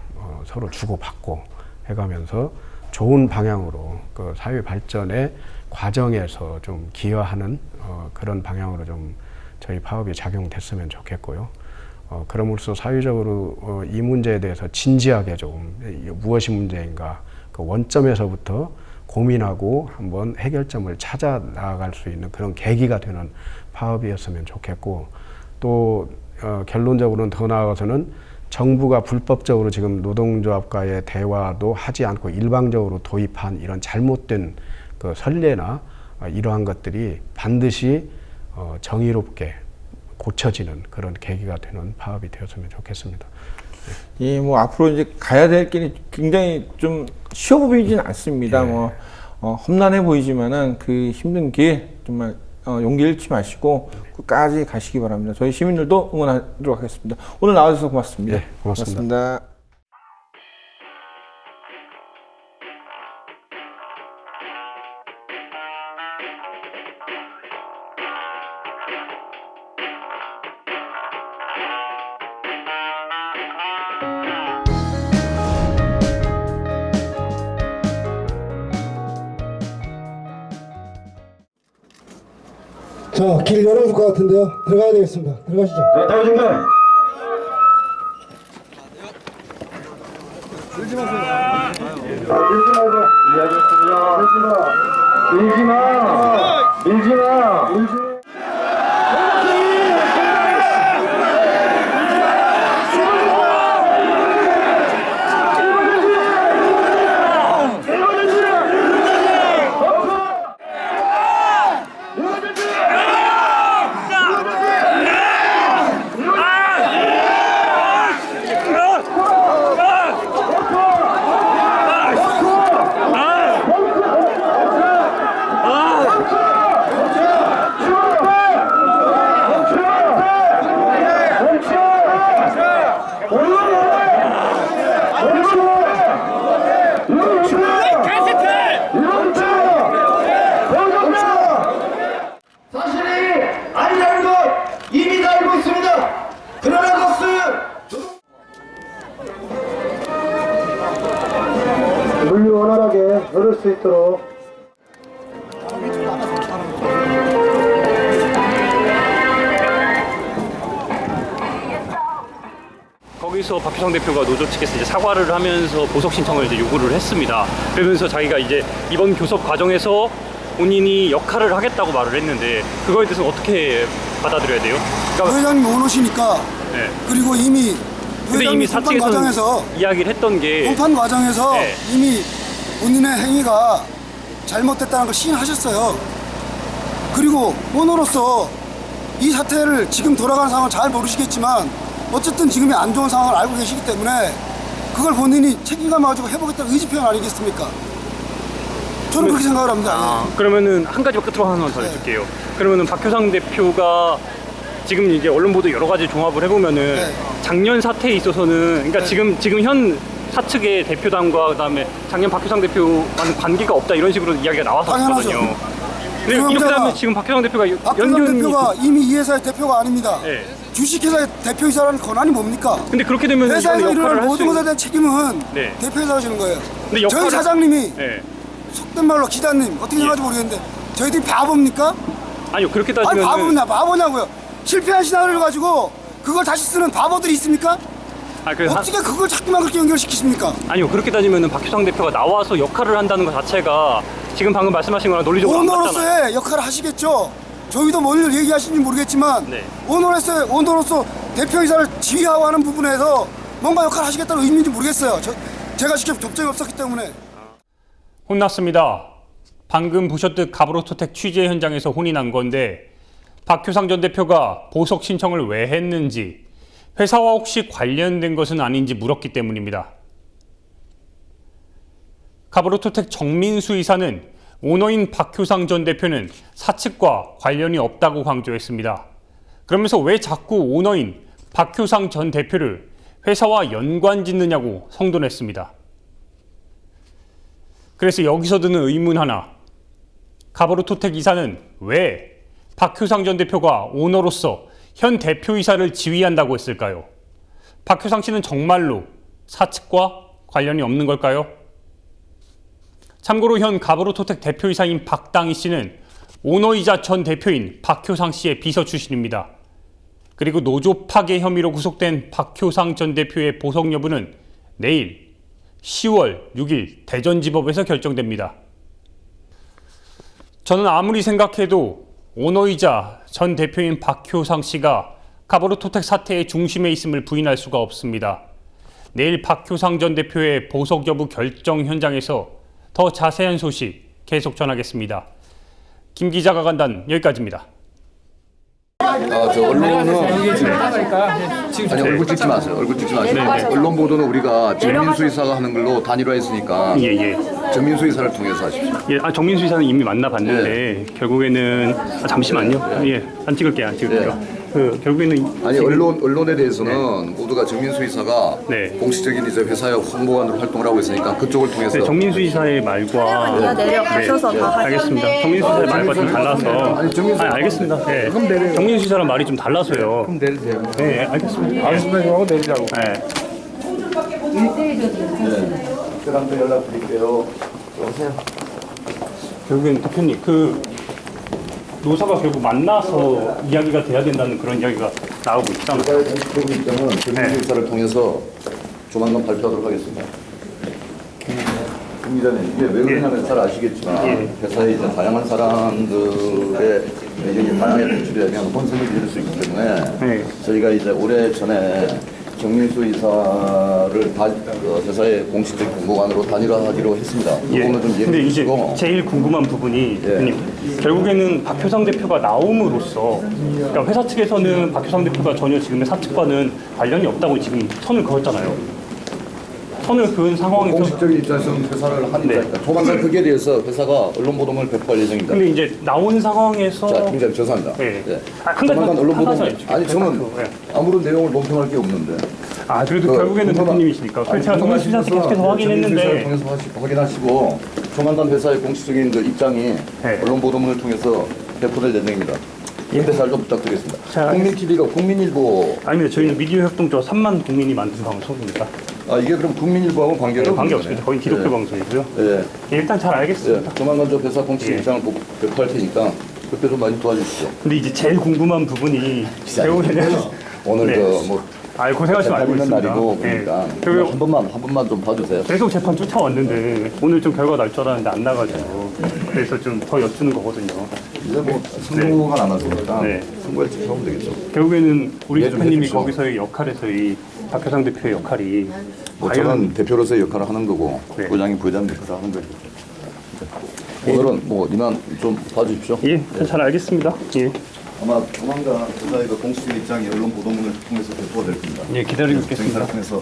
B: 서로 주고받고 해가면서 좋은 방향으로 그 사회 발전의 과정에서 좀 기여하는 그런 방향으로 좀 저희 파업이 작용됐으면 좋겠고요. 그럼으로써 사회적으로 이 문제에 대해서 진지하게 좀 무엇이 문제인가 그 원점에서부터 고민하고 한번 해결점을 찾아 나아갈 수 있는 그런 계기가 되는 파업이었으면 좋겠고 또 결론적으로는 더 나아가서는 정부가 불법적으로 지금 노동조합과의 대화도 하지 않고 일방적으로 도입한 이런 잘못된 그 선례나 이러한 것들이 반드시 정의롭게 고쳐지는 그런 계기가 되는 파업이 되었으면 좋겠습니다.
A: 예, 뭐 앞으로 이제 가야 될 길이 굉장히 좀 쉬워 보이진 않습니다.
B: 예.
A: 뭐 험난해 보이지만은 그 힘든 길 정말 용기 잃지 마시고 끝까지 가시기 바랍니다. 저희 시민들도 응원하도록 하겠습니다. 오늘 나와주셔서 고맙습니다.
B: 예, 고맙습니다.
A: 고맙습니다.
D: 자, 길 열어줄 것 같은데요. 들어가야 되겠습니다. 들어가시죠.
E: 네, 타고 준비. 사실이 아니라는 것 이미 다 알고 있습니다. 그러나 그것을
D: 물리 원활하게 흐를 수 있도록
F: 거기서 박효상 대표가 노조 측에서 이제 사과를 하면서 보석 신청을 이제 요구를 했습니다. 그러면서 자기가 이제 이번 교섭 과정에서 본인이 역할을 하겠다고 말을 했는데 그거에 대해서 어떻게 받아들여야 돼요? 그러니까
G: 부회장님 오너시니까
F: 네.
G: 그리고 이미
F: 근데 이미
G: 부회장님 공판
F: 사측에서는
G: 과정에서
F: 이야기를 했던 게
G: 공판 과정에서
F: 네.
G: 이미 본인의 행위가 잘못됐다는 걸 시인하셨어요. 그리고 오너로서 이 사태를 지금 돌아가는 상황을 잘 모르시겠지만 어쨌든 지금이 안 좋은 상황을 알고 계시기 때문에 그걸 본인이 책임감 가지고 해보겠다는 의지 표현 아니겠습니까? 저는 그렇게 생각을 합니다.
F: 그러면은 한 가지 끝으로 하나만 더 해줄게요. 그러면은 박효상 대표가 지금 이제 언론 보도 여러 가지 종합을 해보면은
G: 네.
F: 작년 사태에 있어서는 그러니까 지금 현 사측의 대표단과 그다음에 작년 박효상 대표와는 관계가 없다 이런 식으로 이야기가 나왔었거든요.
G: 당연하죠.
F: 근데 이렇게
G: 그러면
F: 하면 지금 박효상 대표가
G: 박효상
F: 연륜이
G: 대표가 이미 이 회사의 대표가 아닙니다.
F: 네.
G: 주식회사의 대표이사라는 권한이 뭡니까?
F: 근데 그렇게 되면
G: 회사에서
F: 이거는
G: 일어나는
F: 역할을
G: 모든 것에
F: 할수
G: 대한 책임은
F: 네.
G: 대표회사가 지는 거예요.
F: 근데 역할을-
G: 저희 사장님이
F: 네.
G: 속된 말로 기자님 어떻게 생각하는지 모르겠는데 저희들이 바보입니까?
F: 아니요 그렇게
G: 아니
F: 따지면
G: 바보냐고요. 실패한 시나리오를 가지고 그걸 다시 쓰는 바보들이 있습니까? 어떻게 그걸 자꾸만 그렇게 연결시키십니까?
F: 아니요 그렇게 따지면은 박효상 대표가 나와서 역할을 한다는 것 자체가 지금 방금 말씀하신 거랑 논리적으로 안 맞잖아요.
G: 오너로서의 역할을 하시겠죠. 저희도 뭘 얘기하시는지 모르겠지만
F: 네.
G: 오너로서 대표이사를 지휘하고 하는 부분에서 뭔가 역할을 하시겠다는 의미인지 모르겠어요. 제가 직접 접점이 없었기 때문에.
F: 혼났습니다. 방금 보셨듯 가브로토텍 취재 현장에서 혼이 난 건데 박효상 전 대표가 보석 신청을 왜 했는지 회사와 혹시 관련된 것은 아닌지 물었기 때문입니다. 가브로토텍 정민수 이사는 오너인 박효상 전 대표는 사측과 관련이 없다고 강조했습니다. 그러면서 왜 자꾸 오너인 박효상 전 대표를 회사와 연관짓느냐고 성돈했습니다. 그래서 여기서 드는 의문 하나. 가브로토텍 이사는 왜 박효상 전 대표가 오너로서 현 대표이사를 지휘한다고 했을까요? 박효상 씨는 정말로 사측과 관련이 없는 걸까요? 참고로 현 가브로토텍 대표이사인 박당희 씨는 오너이자 전 대표인 박효상 씨의 비서 출신입니다. 그리고 노조 파괴 혐의로 구속된 박효상 전 대표의 보석 여부는 내일 10월 6일 대전지법에서 결정됩니다. 저는 아무리 생각해도 오너이자 전 대표인 박효상 씨가 가브로토텍 사태의 중심에 있음을 부인할 수가 없습니다. 내일 박효상 전 대표의 보석 여부 결정 현장에서 더 자세한 소식 계속 전하겠습니다. 김 기자가 간단 여기까지입니다.
H: 저 언론은 아니 얼굴 찍지 마세요. 얼굴 찍지 마세요. 언론 보도는 우리가 정민수 이사가 하는 걸로 단일화했으니까 정민수 이사를 통해서 하십시오.
F: 예, 정민수 이사는 이미 만나봤는데 결국에는 잠시만요. 안 찍을게요. 안 찍을게요. 결국에는
H: 아니 언론에 대해서는 모두가 정민수 이사가
F: 네.
H: 공식적인 이제 회사의 홍보관으로 활동을 하고 있으니까 그쪽을 통해서
F: 정민수 이사의 말과
I: 내려가셔서 다
F: 알겠습니다. 정민수 이사의 말과 좀 달라서 알겠습니다. 네.
B: 그럼 내려요.
F: 정민수 이사랑 말이 좀 달라서요.
B: 그럼 내리세요.
F: 네, 알겠습니다.
B: 알겠습니다. 하고 내리자고.
F: 네.
H: 그다음에 연락드릴게요.
F: 결국엔 대표님 노사가 결국 만나서 이야기가 돼야 된다는 그런 이야기가 나오고 있잖아요.
H: 회사의 공식적인 입장은 정민수 이사를 통해서 조만간 발표하도록 하겠습니다. 기자님, 이게 왜 그러냐면 잘 아시겠지만 회사에 이제 다양한 사람들의 의견이 다양하게 배출이 되면 혼선이 될 수 있기 때문에 저희가 이제 오래 전에 정민수 이사를 회사의 공식적 공무관으로 단일화하기로 했습니다. 그거는 좀
F: 근데 이제
H: 이해해주시고.
F: 제일 궁금한 부분이 대표님, 결국에는 박효상 대표가 나옴으로써 그러니까 회사 측에서는 박효상 대표가 전혀 지금의 사측과는 관련이 없다고 지금 선을 그었잖아요. 선을 그은 상황에서
H: 공식적인 입장에서는 회사를 한 입장이니까 조만간 그에 대해서 회사가 언론 보도를 배포할 예정입니다.
F: 근데 이제 나온 상황에서
H: 자, 굉장히 죄송합니다.
F: 네.
H: 네.
F: 한
H: 조만간
F: 가지
H: 언론
F: 한 가지
H: 보도.
F: 여쭤볼게요.
H: 아니 저는 아무런 내용을 논평할 게 없는데.
F: 그래도 결국에는 대표님이시니까. 그래서 제가 정민수 씨한테 계속해서 확인했는데.
H: 통해서 확인하시고 조만간 회사의 공식적인 그 입장이 언론 보도문을 통해서 배포될 예정입니다. 인대사를 좀 부탁드리겠습니다. 국민TV가 국민일보.
F: 아닙니다. 저희는 미디어 협동조 3만 국민이 만든 방송입니다.
H: 이게 그럼 국민일보하고 관계가
F: 관계 없습니다. 거의 기독교 방송이고요. 일단 잘 알겠습니다.
H: 조만간 저 회사 공식 입장을 배포할 테니까 그때 좀 많이 도와주십시오.
F: 근데 이제 제일 궁금한 부분이 결국에는
H: 오늘
F: 고생하시면 알고 있습니다.
H: 날이고 그러니까
F: 그리고
H: 한 번만 좀 봐주세요.
F: 계속 재판 쫓아왔는데 오늘 좀 결과 날 줄 알았는데 안 나가지고 그래서 좀 더 여쭈는 거거든요.
H: 이제 뭐 선고가 남았으니까 선고에 집중하면 되겠죠.
F: 결국에는 우리
H: 이해 좀
F: 대표님이
H: 해주십시오.
F: 거기서의 역할에서의 박효상 대표의 역할이
H: 저는 대표로서의 역할을 하는 거고 부장이 부회장 역할을 하는 거예요. 오늘은 뭐 이만 좀 봐주십시오.
F: 잘 알겠습니다.
H: 아마 조만간 회사의 그 공식 입장이 언론 보도문을 통해서 배포가 될 겁니다.
F: 기다리고 있겠습니다.
H: 행사를 통해서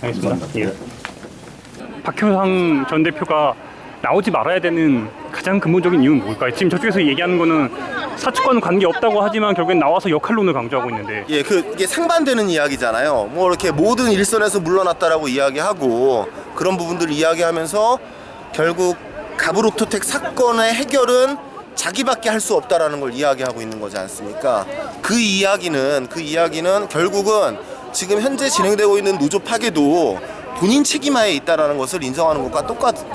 F: 알겠습니다. 박효상 전 대표가 나오지 말아야 되는 가장 근본적인 이유는 뭘까요? 지금 저쪽에서 얘기하는 거는 사측과는 관계 없다고 하지만 결국엔 나와서 역할론을 강조하고 있는데.
I: 이게 상반되는 이야기잖아요. 뭐 이렇게 모든 일선에서 물러났다라고 이야기하고 그런 부분들을 이야기하면서 결국 가브로토텍 사건의 해결은 자기밖에 할 수 없다라는 걸 이야기하고 있는 거지 않습니까? 그 이야기는 결국은 지금 현재 진행되고 있는 노조 파괴도 본인 책임하에 있다라는 것을 인정하는 것과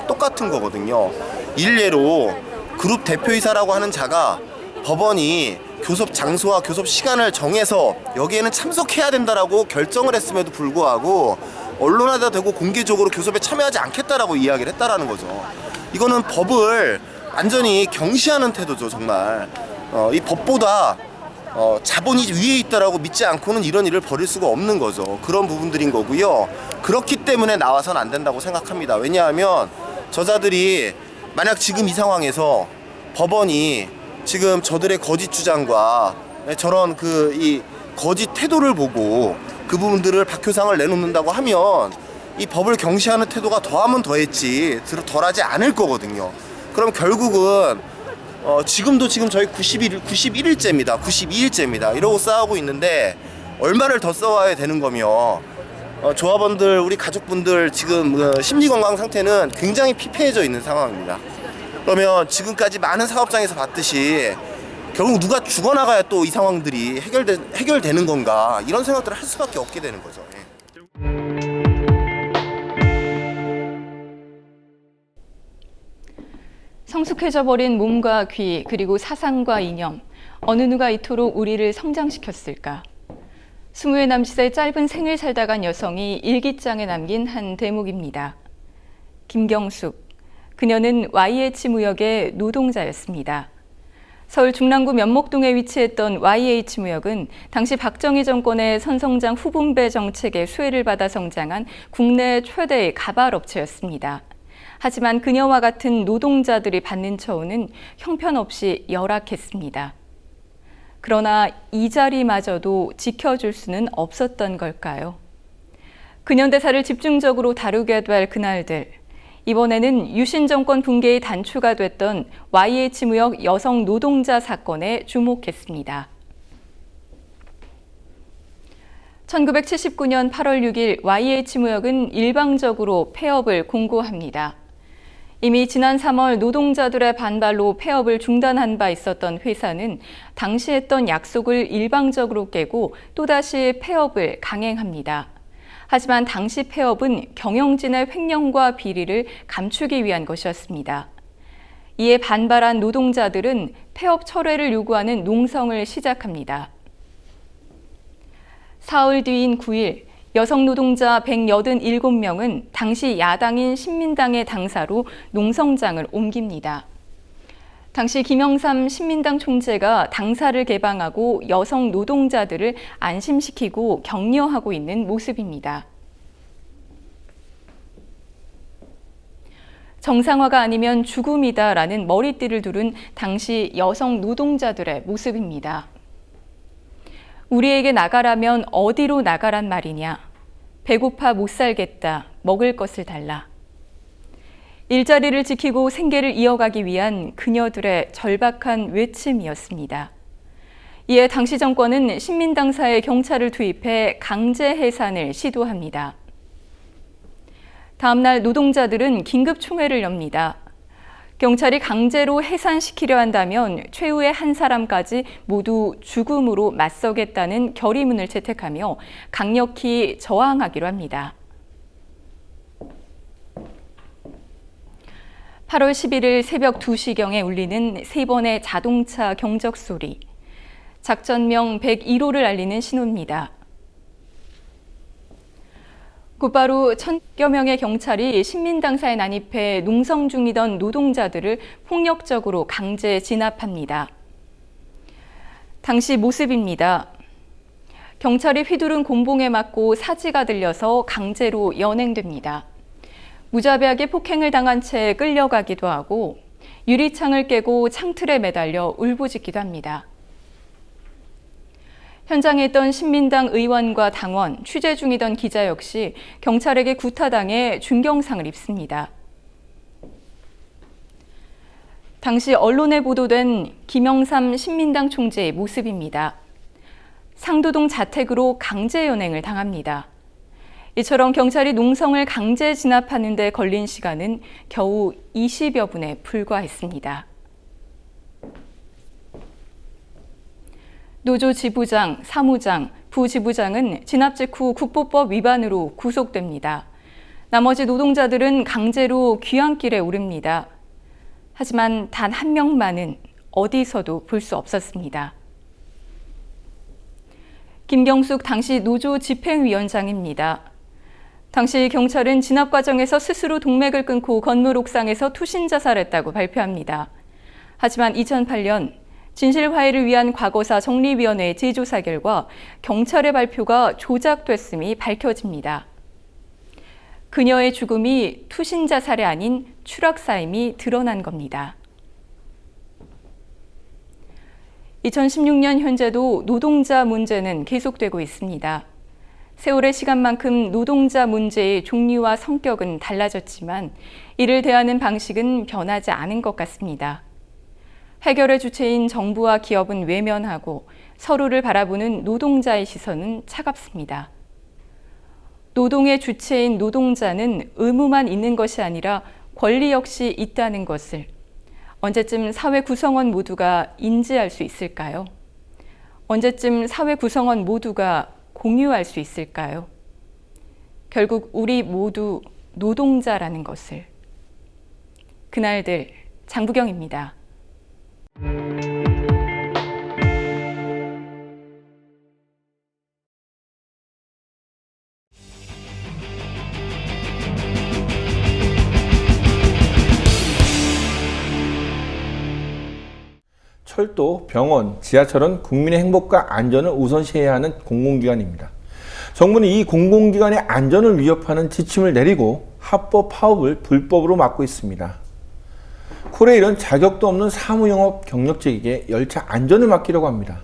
I: 똑같은 거거든요. 일례로 그룹 대표이사라고 하는 자가 법원이 교섭 장소와 교섭 시간을 정해서 여기에는 참석해야 된다라고 결정을 했음에도 불구하고 언론화가 되고 공개적으로 교섭에 참여하지 않겠다라고 이야기를 했다라는 거죠. 이거는 법을 완전히 경시하는 태도죠, 정말. 이 법보다 자본이 위에 있다라고 믿지 않고는 이런 일을 벌일 수가 없는 거죠. 그런 부분들인 거고요. 그렇기 때문에 나와서는 안 된다고 생각합니다. 왜냐하면 저자들이 만약 지금 이 상황에서 법원이 지금 저들의 거짓 주장과 저런 이 거짓 태도를 보고 그 부분들을 박효상을 내놓는다고 하면 이 법을 경시하는 태도가 더하면 더했지 덜하지 않을 거거든요. 그럼 결국은 지금 저희 91일째입니다. 92일째입니다. 이러고 싸우고 있는데 얼마를 더 싸워야 되는 거며 조합원들, 우리 가족분들 지금 심리 건강 상태는 굉장히 피폐해져 있는 상황입니다. 그러면 지금까지 많은 사업장에서 봤듯이 결국 누가 죽어나가야 또 이 상황들이 해결되는 건가 이런 생각들을 할 수밖에 없게 되는 거죠.
J: 성숙해져 버린 몸과 귀 그리고 사상과 이념 어느 누가 이토록 우리를 성장시켰을까? 20의 남짓의 짧은 생을 살다 간 여성이 일기장에 남긴 한 대목입니다. 김경숙, 그녀는 YH 무역의 노동자였습니다. 서울 중랑구 면목동에 위치했던 YH 무역은 당시 박정희 정권의 선성장 후분배 정책의 수혜를 받아 성장한 국내 최대의 가발업체였습니다. 하지만 그녀와 같은 노동자들이 받는 처우는 형편없이 열악했습니다. 그러나 이 자리마저도 지켜줄 수는 없었던 걸까요? 근현대사를 집중적으로 다루게 될 그날들. 이번에는 유신 정권 붕괴의 단초가 됐던 YH 무역 여성 노동자 사건에 주목했습니다. 1979년 8월 6일 YH 무역은 일방적으로 폐업을 공고합니다. 이미 지난 3월 노동자들의 반발로 폐업을 중단한 바 있었던 회사는 당시 했던 약속을 일방적으로 깨고 또다시 폐업을 강행합니다. 하지만 당시 폐업은 경영진의 횡령과 비리를 감추기 위한 것이었습니다. 이에 반발한 노동자들은 폐업 철회를 요구하는 농성을 시작합니다. 사흘 뒤인 9일, 여성 노동자 187명은 당시 야당인 신민당의 당사로 농성장을 옮깁니다. 당시 김영삼 신민당 총재가 당사를 개방하고 여성 노동자들을 안심시키고 격려하고 있는 모습입니다. 정상화가 아니면 죽음이다라는 머리띠를 두른 당시 여성 노동자들의 모습입니다. 우리에게 나가라면 어디로 나가란 말이냐? 배고파 못 살겠다. 먹을 것을 달라. 일자리를 지키고 생계를 이어가기 위한 그녀들의 절박한 외침이었습니다. 이에 당시 정권은 신민당사에 경찰을 투입해 강제 해산을 시도합니다. 다음 날 노동자들은 긴급 총회를 엽니다. 경찰이 강제로 해산시키려 한다면 최후의 한 사람까지 모두 죽음으로 맞서겠다는 결의문을 채택하며 강력히 저항하기로 합니다. 8월 11일 새벽 2시경에 울리는 3번의 자동차 경적 소리. 작전명 101호를 알리는 신호입니다. 곧바로 1000여 명의 경찰이 신민당사에 난입해 농성 중이던 노동자들을 폭력적으로 강제 진압합니다. 당시 모습입니다. 경찰이 휘두른 곤봉에 맞고 사지가 들려서 강제로 연행됩니다. 무자비하게 폭행을 당한 채 끌려가기도 하고 유리창을 깨고 창틀에 매달려 울부짖기도 합니다. 현장에 있던 신민당 의원과 당원, 취재 중이던 기자 역시 경찰에게 구타당해 중경상을 입습니다. 당시 언론에 보도된 김영삼 신민당 총재의 모습입니다. 상도동 자택으로 강제 연행을 당합니다. 이처럼 경찰이 농성을 강제 진압하는 데 걸린 시간은 겨우 20여 분에 불과했습니다. 노조 지부장, 사무장, 부지부장은 진압 직후 국보법 위반으로 구속됩니다. 나머지 노동자들은 강제로 귀향길에 오릅니다. 하지만 단 한 명만은 어디서도 볼 수 없었습니다. 김경숙 당시 노조 집행위원장입니다. 당시 경찰은 진압 과정에서 스스로 동맥을 끊고 건물 옥상에서 투신 자살했다고 발표합니다. 하지만 2008년 진실화해를 위한 과거사 정리위원회의 재조사 결과 경찰의 발표가 조작됐음이 밝혀집니다. 그녀의 죽음이 투신 자살이 아닌 추락사임이 드러난 겁니다. 2016년 현재도 노동자 문제는 계속되고 있습니다. 세월의 시간만큼 노동자 문제의 종류와 성격은 달라졌지만 이를 대하는 방식은 변하지 않은 것 같습니다. 해결의 주체인 정부와 기업은 외면하고 서로를 바라보는 노동자의 시선은 차갑습니다. 노동의 주체인 노동자는 의무만 있는 것이 아니라 권리 역시 있다는 것을 언제쯤 사회 구성원 모두가 인지할 수 있을까요? 언제쯤 사회 구성원 모두가 공유할 수 있을까요? 결국 우리 모두 노동자라는 것을. 그날들 장부경입니다.
A: 철도, 병원, 지하철은 국민의 행복과 안전을 우선시해야 하는 공공기관입니다. 정부는 이 공공기관의 안전을 위협하는 지침을 내리고 합법 파업을 불법으로 막고 있습니다. 코레일은 자격도 없는 사무영업 경력직에게 열차 안전을 맡기려고 합니다.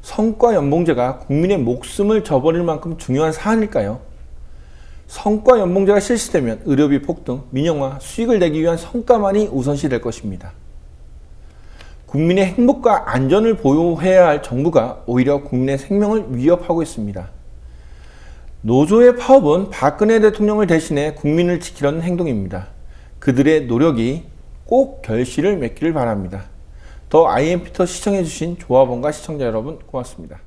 A: 성과 연봉제가 국민의 목숨을 저버릴 만큼 중요한 사안일까요? 성과 연봉제가 실시되면 의료비 폭등, 민영화, 수익을 내기 위한 성과만이 우선시 될 것입니다. 국민의 행복과 안전을 보호해야 할 정부가 오히려 국민의 생명을 위협하고 있습니다. 노조의 파업은 박근혜 대통령을 대신해 국민을 지키려는 행동입니다. 그들의 노력이 꼭 결실을 맺기를 바랍니다. 더 IMP터 시청해주신 조합원과 시청자 여러분 고맙습니다.